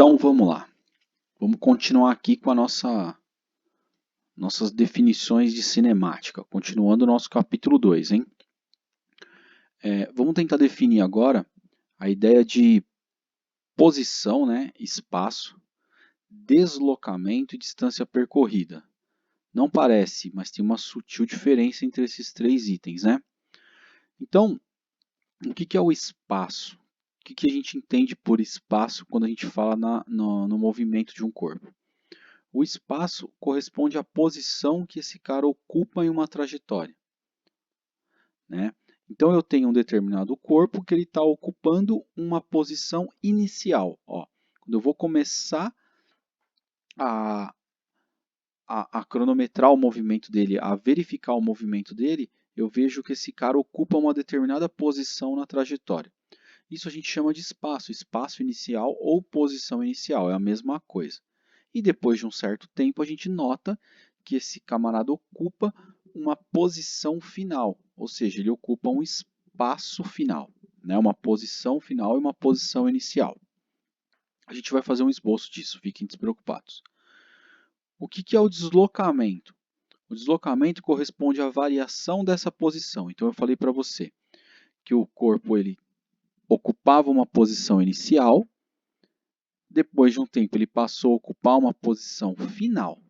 Então vamos lá. Vamos continuar aqui com a nossas definições de cinemática. Continuando o nosso capítulo 2, hein? Vamos tentar definir agora a ideia de posição, né, espaço, deslocamento e distância percorrida. Não parece, mas tem uma sutil diferença entre esses três itens, né? Então, o que é o espaço? O que a gente entende por espaço quando a gente fala no movimento de um corpo? O espaço corresponde à posição que esse cara ocupa em uma trajetória, né? Então eu tenho um determinado corpo que ele está ocupando uma posição inicial. Ó. Quando eu vou começar a, a cronometrar o movimento dele, a verificar o movimento dele, eu vejo que esse cara ocupa uma determinada posição na trajetória. Isso a gente chama de espaço, espaço inicial ou posição inicial, é a mesma coisa. E depois de um certo tempo a gente nota que esse camarada ocupa uma posição final, ou seja, ele ocupa um espaço final, né? Uma posição final e uma posição inicial. A gente vai fazer um esboço disso, fiquem despreocupados. O que é o deslocamento? O deslocamento corresponde à variação dessa posição. Então eu falei para você que o corpo ele ocupava uma posição inicial, depois de um tempo ele passou a ocupar uma posição final.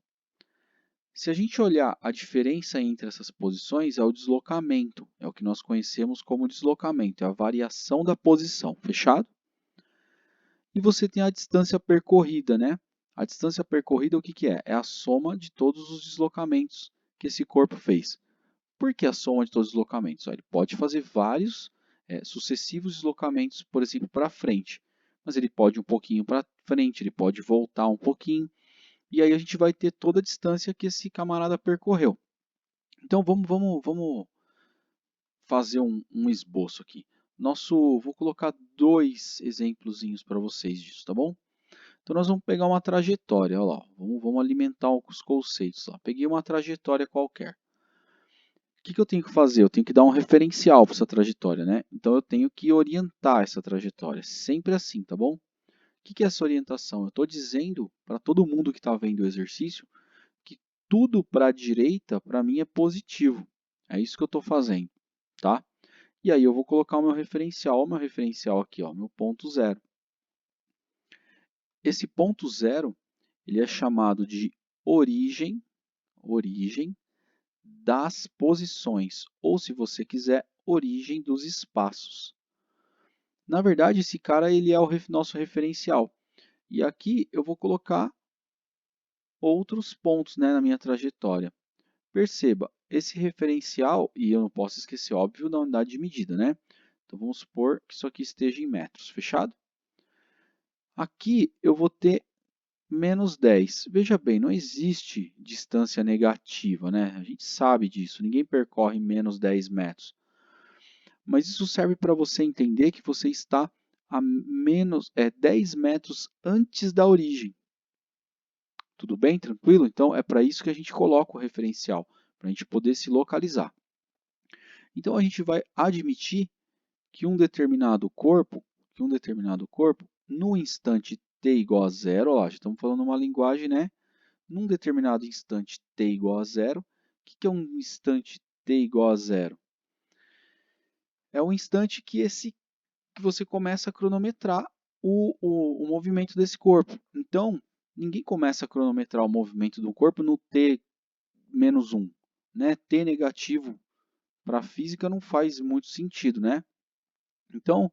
Se a gente olhar a diferença entre essas posições, é o deslocamento, é o que nós conhecemos como deslocamento, é a variação da posição, fechado? E você tem a distância percorrida, né? A distância percorrida o que é? É a soma de todos os deslocamentos que esse corpo fez. Por que a soma de todos os deslocamentos? Ele pode fazer vários sucessivos deslocamentos, por exemplo, para frente, mas ele pode ir um pouquinho para frente, ele pode voltar um pouquinho, e aí a gente vai ter toda a distância que esse camarada percorreu. Então vamos fazer um esboço aqui. Vou colocar dois exemplozinhos para vocês disso, tá bom? Então nós vamos pegar uma trajetória, olha lá, vamos alimentar os conceitos lá. Peguei uma trajetória qualquer. O que eu tenho que fazer? Eu tenho que dar um referencial para essa trajetória, né? Então eu tenho que orientar essa trajetória, sempre assim, tá bom? O que é essa orientação? Eu estou dizendo para todo mundo que está vendo o exercício que tudo para a direita, para mim, é positivo. É isso que eu estou fazendo, tá? E aí eu vou colocar o meu referencial. O meu referencial aqui, ó, meu ponto zero. Esse ponto zero, ele é chamado de origem das posições, ou se você quiser, origem dos espaços. Na verdade, esse cara ele é o nosso referencial. E aqui eu vou colocar outros pontos, né, na minha trajetória. Perceba, esse referencial, e eu não posso esquecer, óbvio, da unidade de medida, né? Então vamos supor que isso aqui esteja em metros, fechado? Aqui eu vou ter menos 10. Veja bem, não existe distância negativa, né? A gente sabe disso, ninguém percorre menos 10 metros. Mas isso serve para você entender que você está a 10 metros antes da origem. Tudo bem? Tranquilo? Então é para isso que a gente coloca o referencial, para a gente poder se localizar. Então a gente vai admitir que um determinado corpo, no instante t igual a zero, ó, já estamos falando uma linguagem, né? Num determinado instante t igual a zero, o que é um instante t igual a zero? É o instante que você começa a cronometrar o movimento desse corpo. Então, ninguém começa a cronometrar o movimento do corpo no t menos 1. Né? T negativo para a física não faz muito sentido, né? Então,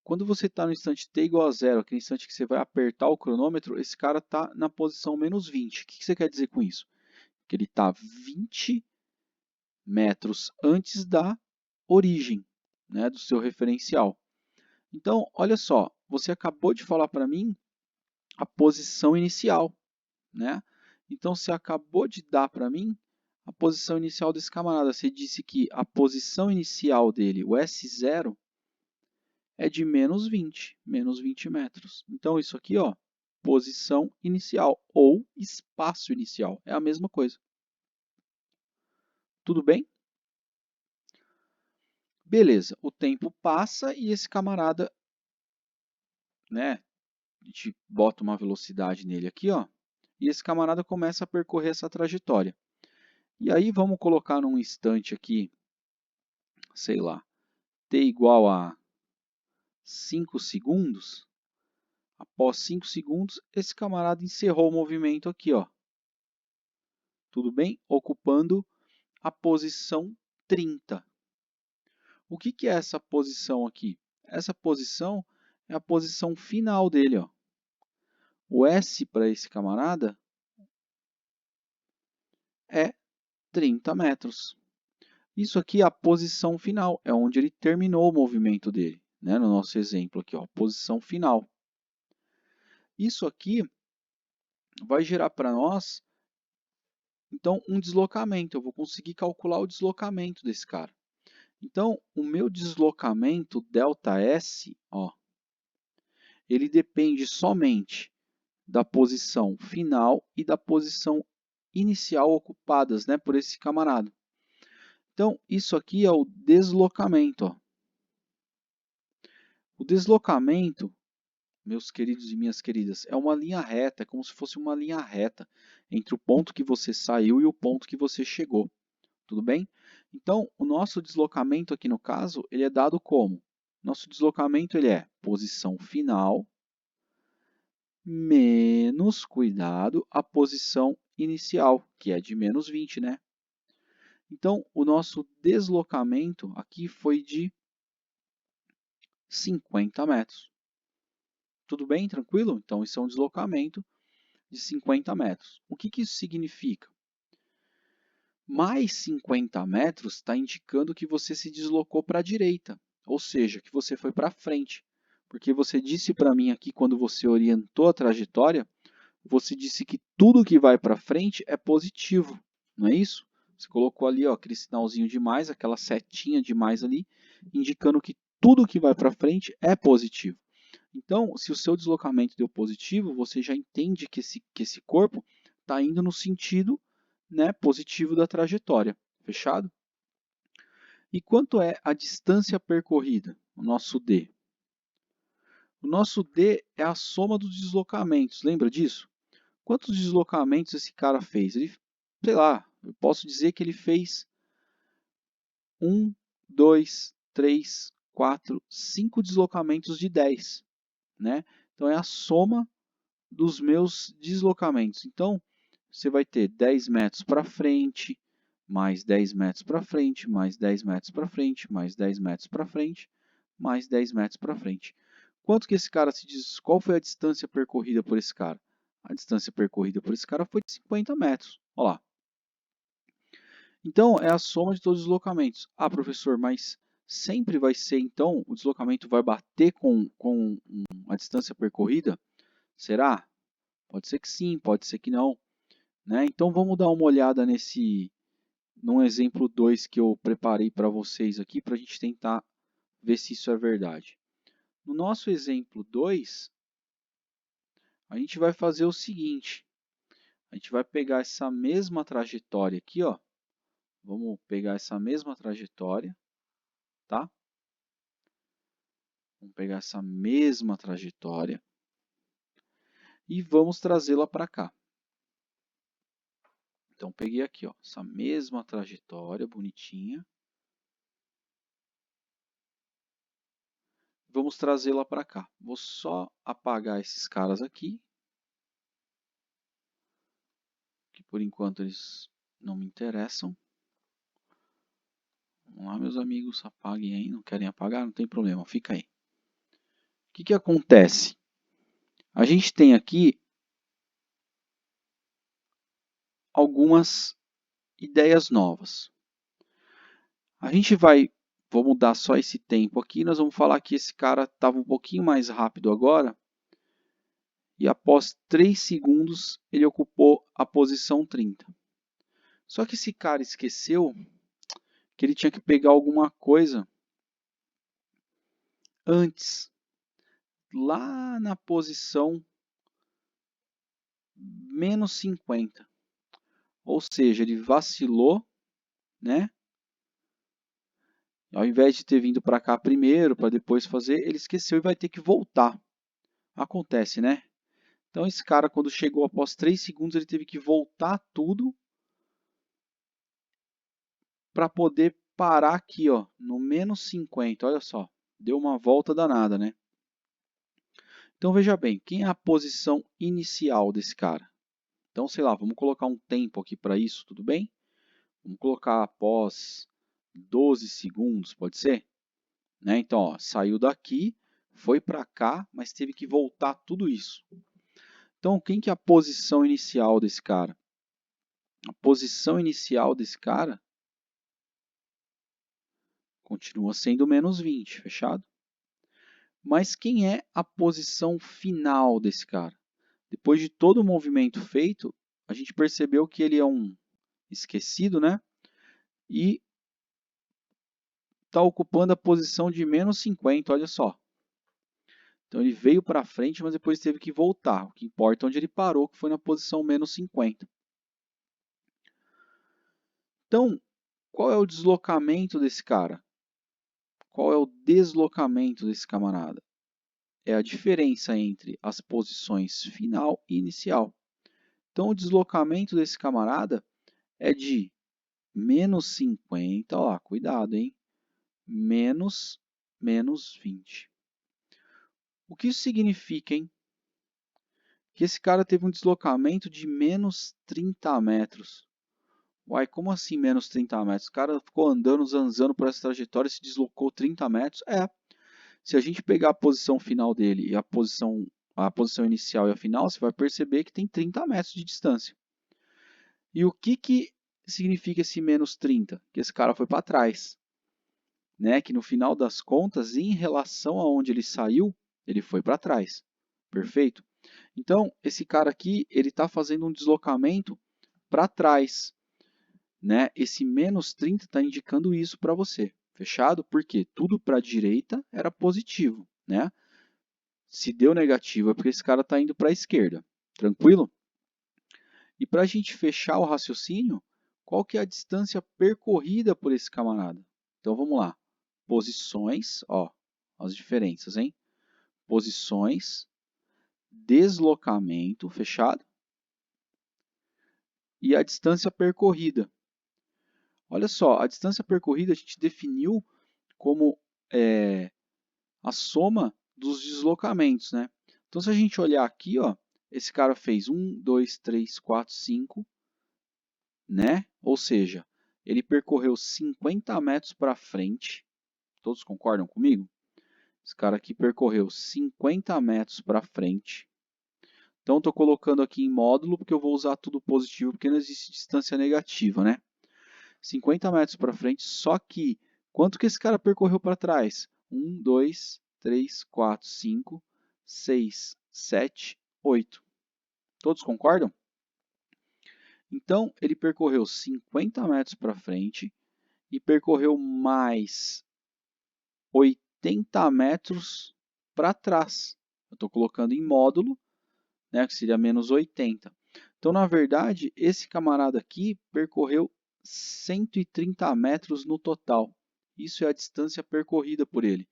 quando você está no instante t igual a zero, aquele instante que você vai apertar o cronômetro, esse cara está na posição menos 20. O que você quer dizer com isso? Que ele está 20 metros antes da origem, né, do seu referencial. Então, olha só, você acabou de falar para mim a posição inicial, né? Então, você acabou de dar para mim a posição inicial desse camarada. Você disse que a posição inicial dele, o S0, é de menos 20 metros. Então, isso aqui, ó, posição inicial ou espaço inicial, é a mesma coisa. Tudo bem? Beleza, o tempo passa e esse camarada, né, gente bota uma velocidade nele aqui, ó, e esse camarada começa a percorrer essa trajetória. E aí vamos colocar num instante aqui, sei lá, t igual a 5 segundos. Após 5 segundos, esse camarada encerrou o movimento aqui, ó. Tudo bem? Ocupando a posição 30. O que é essa posição aqui? Essa posição é a posição final dele, ó. O S para esse camarada é 30 metros. Isso aqui é a posição final, é onde ele terminou o movimento dele, né? No nosso exemplo aqui, ó, posição final. Isso aqui vai gerar para nós, então, um deslocamento. Eu vou conseguir calcular o deslocamento desse cara. Então, o meu deslocamento, ΔS, ó, ele depende somente da posição final e da posição inicial ocupadas, né, por esse camarada. Então, isso aqui é o deslocamento. Ó. O deslocamento, meus queridos e minhas queridas, é uma linha reta, é como se fosse uma linha reta entre o ponto que você saiu e o ponto que você chegou. Tudo bem? Então, o nosso deslocamento aqui no caso, ele é dado como? Nosso deslocamento ele é posição final menos, cuidado, a posição inicial, que é de menos 20, né? Então, o nosso deslocamento aqui foi de 50 metros. Tudo bem? Tranquilo? Então, isso é um deslocamento de 50 metros. O que isso significa? Mais 50 metros está indicando que você se deslocou para a direita, ou seja, que você foi para frente. Porque você disse para mim aqui, quando você orientou a trajetória, você disse que tudo que vai para frente é positivo, não é isso? Você colocou ali ó, aquele sinalzinho de mais, aquela setinha de mais ali, indicando que tudo que vai para frente é positivo. Então, se o seu deslocamento deu positivo, você já entende que esse corpo está indo no sentido, né, positivo da trajetória. Fechado? E quanto é a distância percorrida, o nosso D? O nosso D é a soma dos deslocamentos, lembra disso? Quantos deslocamentos esse cara fez? Ele, sei lá, eu posso dizer que ele fez 1, 2, 3, 4, 5 deslocamentos de 10. Né? Então, é a soma dos meus deslocamentos. Então, você vai ter 10 metros para frente, mais 10 metros para frente, mais 10 metros para frente, mais 10 metros para frente, mais 10 metros para frente. Quanto que esse cara se diz? Qual foi a distância percorrida por esse cara? A distância percorrida por esse cara foi de 50 metros. Olha lá. Então, é a soma de todos os deslocamentos. Ah, professor, mas sempre vai ser, então, o deslocamento vai bater com a distância percorrida? Será? Pode ser que sim, pode ser que não. Né? Então, vamos dar uma olhada num exemplo 2 que eu preparei para vocês aqui, para a gente tentar ver se isso é verdade. No nosso exemplo 2, a gente vai fazer o seguinte. A gente vai pegar essa mesma trajetória aqui, ó. Vamos pegar essa mesma trajetória, tá? Vamos pegar essa mesma trajetória e vamos trazê-la para cá. Então, peguei aqui, ó, essa mesma trajetória bonitinha. Vamos trazê-la para cá. Vou só apagar esses caras aqui, que por enquanto eles não me interessam. Vamos lá, meus amigos, apaguem aí. Não querem apagar? Não tem problema, fica aí. O que acontece? A gente tem aqui algumas ideias novas. A gente vai, vou mudar só esse tempo aqui, nós vamos falar que esse cara estava um pouquinho mais rápido agora, e após 3 segundos ele ocupou a posição 30. Só que esse cara esqueceu que ele tinha que pegar alguma coisa antes, lá na posição menos 50. Ou seja, ele vacilou, né? Ao invés de ter vindo para cá primeiro, para depois fazer, ele esqueceu e vai ter que voltar. Acontece, né? Então esse cara, quando chegou após 3 segundos, ele teve que voltar tudo para poder parar aqui, ó, no menos 50. Olha só, deu uma volta danada, né? Então veja bem, quem é a posição inicial desse cara? Então, sei lá, vamos colocar um tempo aqui para isso, tudo bem? Vamos colocar após 12 segundos, pode ser? Né? Então, ó, saiu daqui, foi para cá, mas teve que voltar tudo isso. Então, quem que é a posição inicial desse cara? A posição inicial desse cara continua sendo menos 20, fechado? Mas quem é a posição final desse cara? Depois de todo o movimento feito, a gente percebeu que ele é um esquecido, né? E está ocupando a posição de menos 50, olha só. Então ele veio para frente, mas depois teve que voltar. O que importa é onde ele parou, que foi na posição menos 50. Então, qual é o deslocamento desse cara? Qual é o deslocamento desse camarada? É a diferença entre as posições final e inicial. Então, o deslocamento desse camarada é de menos 50, ó, cuidado, hein? Menos 20. O que isso significa, hein? Que esse cara teve um deslocamento de menos 30 metros. Uai, como assim menos 30 metros? O cara ficou andando, zanzando por essa trajetória e se deslocou 30 metros? É. Se a gente pegar a posição final dele e a posição inicial e a final, você vai perceber que tem 30 metros de distância. E o que significa esse menos 30? Que esse cara foi para trás. Né? Que no final das contas, em relação a onde ele saiu, ele foi para trás. Perfeito? Então, esse cara aqui, ele está fazendo um deslocamento para trás. Né? Esse menos 30 está indicando isso para você. Fechado? Porque tudo para a direita era positivo. Né? Se deu negativo é porque esse cara está indo para a esquerda. Tranquilo? E para a gente fechar o raciocínio, qual que é a distância percorrida por esse camarada? Então vamos lá. Posições, ó, as diferenças, hein? Posições, deslocamento, fechado? E a distância percorrida. Olha só, a distância percorrida a gente definiu como a soma dos deslocamentos, né? Então, se a gente olhar aqui, ó, esse cara fez 1, 2, 3, 4, 5, né? Ou seja, ele percorreu 50 metros para frente. Todos concordam comigo? Esse cara aqui percorreu 50 metros para frente. Então, estou colocando aqui em módulo, porque eu vou usar tudo positivo, porque não existe distância negativa, né? 50 metros para frente, só que quanto que esse cara percorreu para trás? 1, 2, 3, 4, 5, 6, 7, 8. Todos concordam? Então, ele percorreu 50 metros para frente e percorreu mais 80 metros para trás. Eu estou colocando em módulo, né, que seria menos 80. Então, na verdade, esse camarada aqui percorreu 130 metros no total. Isso é a distância percorrida por ele.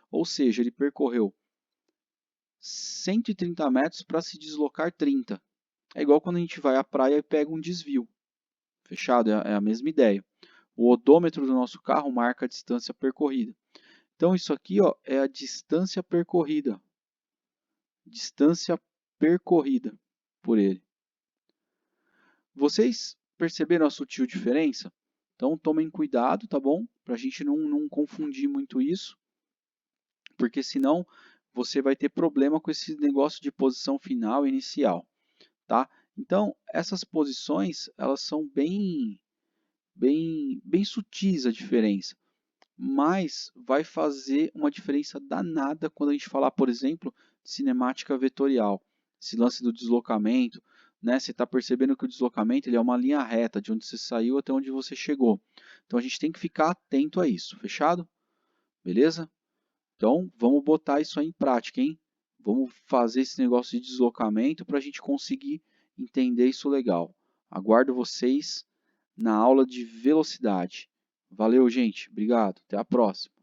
Ou seja, ele percorreu 130 metros para se deslocar 30. É igual quando a gente vai à praia e pega um desvio. Fechado? É a mesma ideia. O odômetro do nosso carro marca a distância percorrida. Então, isso aqui, ó, é a distância percorrida. Distância percorrida por ele. Vocês perceberam a sutil diferença? Então, tomem cuidado, tá bom? Para a gente não confundir muito isso, porque senão você vai ter problema com esse negócio de posição final e inicial, tá? Então, essas posições, elas são bem sutis a diferença, mas vai fazer uma diferença danada quando a gente falar, por exemplo, de cinemática vetorial, esse lance do deslocamento, né? Você está percebendo que o deslocamento ele é uma linha reta, de onde você saiu até onde você chegou. Então a gente tem que ficar atento a isso, fechado? Beleza? Então vamos botar isso aí em prática, hein? Vamos fazer esse negócio de deslocamento para a gente conseguir entender isso legal. Aguardo vocês na aula de velocidade. Valeu, gente. Obrigado. Até a próxima.